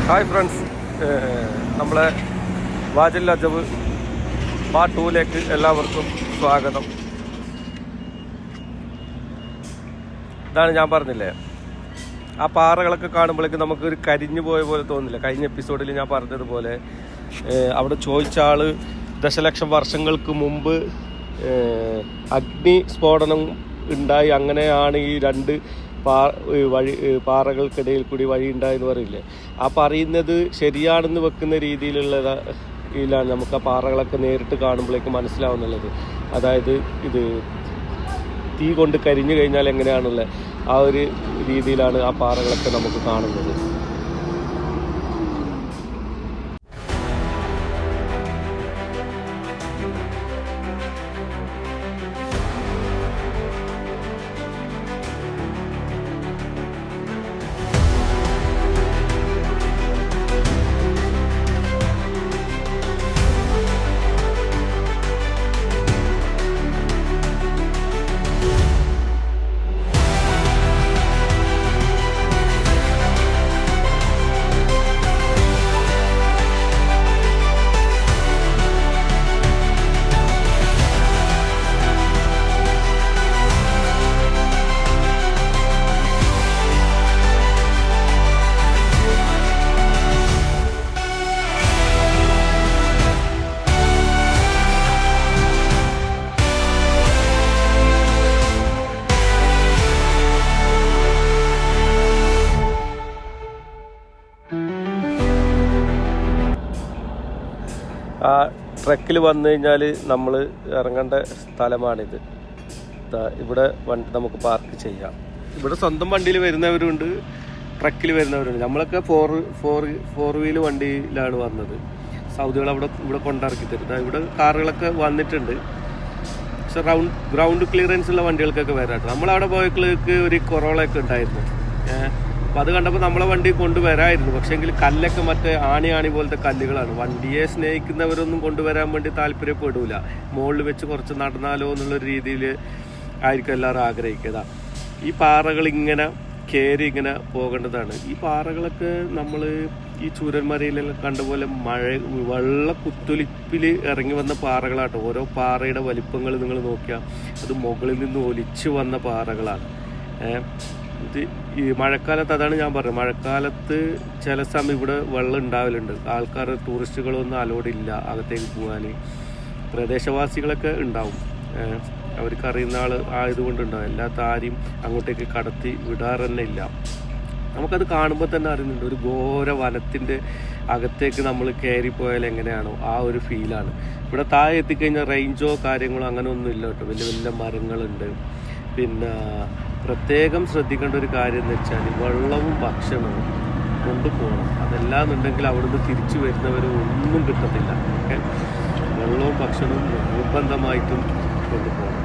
Hi friends, നമ്മളെ വാജിൽ അജബ് part 2ലേക്ക് എല്ലാവർക്കും സ്വാഗതം. ഇതാണ് ഞാൻ പറഞ്ഞില്ലേ, ആ പാറകളൊക്കെ കാണുമ്പോഴേക്കും നമുക്കൊരു കരിഞ്ഞു പോയ പോലെ തോന്നില്ല. കഴിഞ്ഞ എപ്പിസോഡിൽ ഞാൻ പറഞ്ഞതുപോലെ അവിടെ ചോദിച്ച ആൾ ദശലക്ഷം വർഷങ്ങൾക്ക് മുമ്പ് അഗ്നി സ്ഫോടനം ഉണ്ടായി, അങ്ങനെയാണ് ഈ രണ്ട് പാറകൾക്കിടയിൽ കൂടി വഴി ഉണ്ടായെന്ന് പറയില്ലേ. ആ പറയുന്നത് ശരിയാണെന്ന് വെക്കുന്ന രീതിയിലാണ് നമുക്ക് ആ പാറകളൊക്കെ നേരിട്ട് കാണുമ്പോഴേക്ക് മനസ്സിലാവുന്നുള്ളത്. അതായത് ഇത് തീ കൊണ്ട് കരിഞ്ഞു കഴിഞ്ഞാൽ എങ്ങനെയാണുള്ളത്, ആ ഒരു രീതിയിലാണ് ആ പാറകളൊക്കെ നമുക്ക് കാണുന്നത്. ആ ട്രക്കിൽ വന്നു കഴിഞ്ഞാൽ നമ്മൾ ഇറങ്ങേണ്ട സ്ഥലമാണിത്. ഇവിടെ വണ്ടി നമുക്ക് പാർക്ക് ചെയ്യാം. ഇവിടെ സ്വന്തം വണ്ടിയിൽ വരുന്നവരുണ്ട്, ട്രക്കിൽ വരുന്നവരുണ്ട്. നമ്മളൊക്കെ ഫോർ വീല് വണ്ടിയിലാണ് വന്നത്. സൗദികൾ ഇവിടെ കൊണ്ടിറക്കി തരും. ഇവിടെ കാറുകളൊക്കെ വന്നിട്ടുണ്ട്, പക്ഷെ ഗ്രൗണ്ട് ക്ലിയറൻസ് ഉള്ള വണ്ടികൾക്കൊക്കെ വരാട്ടോ. നമ്മളവിടെ പോയപ്പോഴേക്ക് ഒരു കൊറോളയൊക്കെ ഉണ്ടായിരുന്നു. അപ്പോൾ അത് കണ്ടപ്പോൾ നമ്മളെ വണ്ടി കൊണ്ടുവരായിരുന്നു. പക്ഷേ എങ്കിൽ കല്ലൊക്കെ മറ്റേ ആണി പോലത്തെ കല്ലുകളാണ്. വണ്ടിയെ സ്നേഹിക്കുന്നവരൊന്നും കൊണ്ടുവരാൻ വേണ്ടി താല്പര്യപ്പെടില്ല. മുകളിൽ വെച്ച് കുറച്ച് നടന്നാലോ എന്നുള്ളൊരു രീതിയിൽ ആയിരിക്കും എല്ലാവരും ആഗ്രഹിക്കുക. ഈ പാറകൾ ഇങ്ങനെ കയറി ഇങ്ങനെ പോകേണ്ടതാണ്. ഈ പാറകളൊക്കെ നമ്മൾ ഈ ചൂരന്മലയിലെല്ലാം കണ്ടപോലെ വെള്ള കുത്തൊലിപ്പിൽ ഇറങ്ങി വന്ന പാറകളാട്ടോ. ഓരോ പാറയുടെ വലിപ്പങ്ങൾ നിങ്ങൾ നോക്കിയാൽ അത് മുകളിൽ നിന്ന് ഒലിച്ചു വന്ന പാറകളാണ്. ഇത് ഈ മഴക്കാലത്ത്, അതാണ് ഞാൻ പറഞ്ഞത്, മഴക്കാലത്ത് ചില സമയം ഇവിടെ വെള്ളം ഉണ്ടാവലുണ്ട്. ആൾക്കാർ ടൂറിസ്റ്റുകളൊന്നും അലോഡില്ല അകത്തേക്ക് പോകാൻ. പ്രദേശവാസികളൊക്കെ ഉണ്ടാവും, അവർക്കറിയുന്ന ആൾ ആയതുകൊണ്ടുണ്ടാവും. അല്ലാത്ത ആരെയും അങ്ങോട്ടേക്ക് കടത്തി വിടാറ് തന്നെ ഇല്ല. നമുക്കത് കാണുമ്പോൾ തന്നെ അറിയുന്നുണ്ട്, ഒരു ഘോര വനത്തിൻ്റെ അകത്തേക്ക് നമ്മൾ കയറിപ്പോയാൽ എങ്ങനെയാണോ ആ ഒരു ഫീലാണ്. ഇവിടെ താഴെ എത്തിക്കഴിഞ്ഞാൽ റേഞ്ചോ കാര്യങ്ങളോ അങ്ങനെ ഒന്നും ഇല്ല കേട്ടോ. വലിയ വലിയ മരങ്ങളുണ്ട്. പിന്നെ പ്രത്യേകം ശ്രദ്ധിക്കേണ്ട ഒരു കാര്യം എന്ന് വെച്ചാൽ വെള്ളവും ഭക്ഷണവും കൊണ്ടുപോകണം. അതല്ലാന്നുണ്ടെങ്കിൽ അവിടുന്ന് തിരിച്ചു വരുന്നവർ ഒന്നും കിട്ടത്തില്ല. ഓക്കെ, വെള്ളവും ഭക്ഷണവും നിർബന്ധമായിട്ടും കൊണ്ടുപോകണം.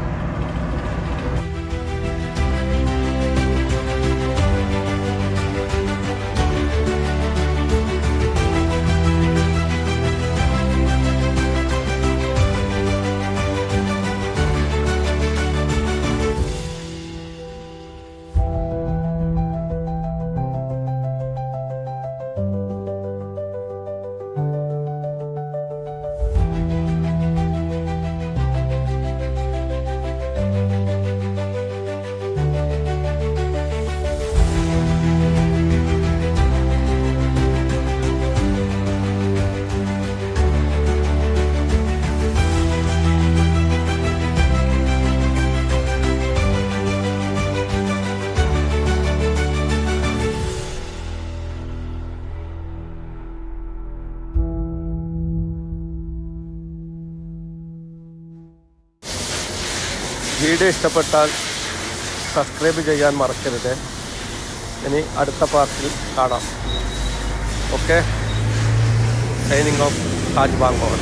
വീഡിയോ ഇഷ്ടപ്പെട്ടാൽ സബ്സ്ക്രൈബ് ചെയ്യാൻ മറക്കരുത്. ഇനി അടുത്ത പാർട്ടിൽ കാണാം. ഓക്കെ, സൈനിങ് ഓഫ് താജ് ബാങ്കോർ.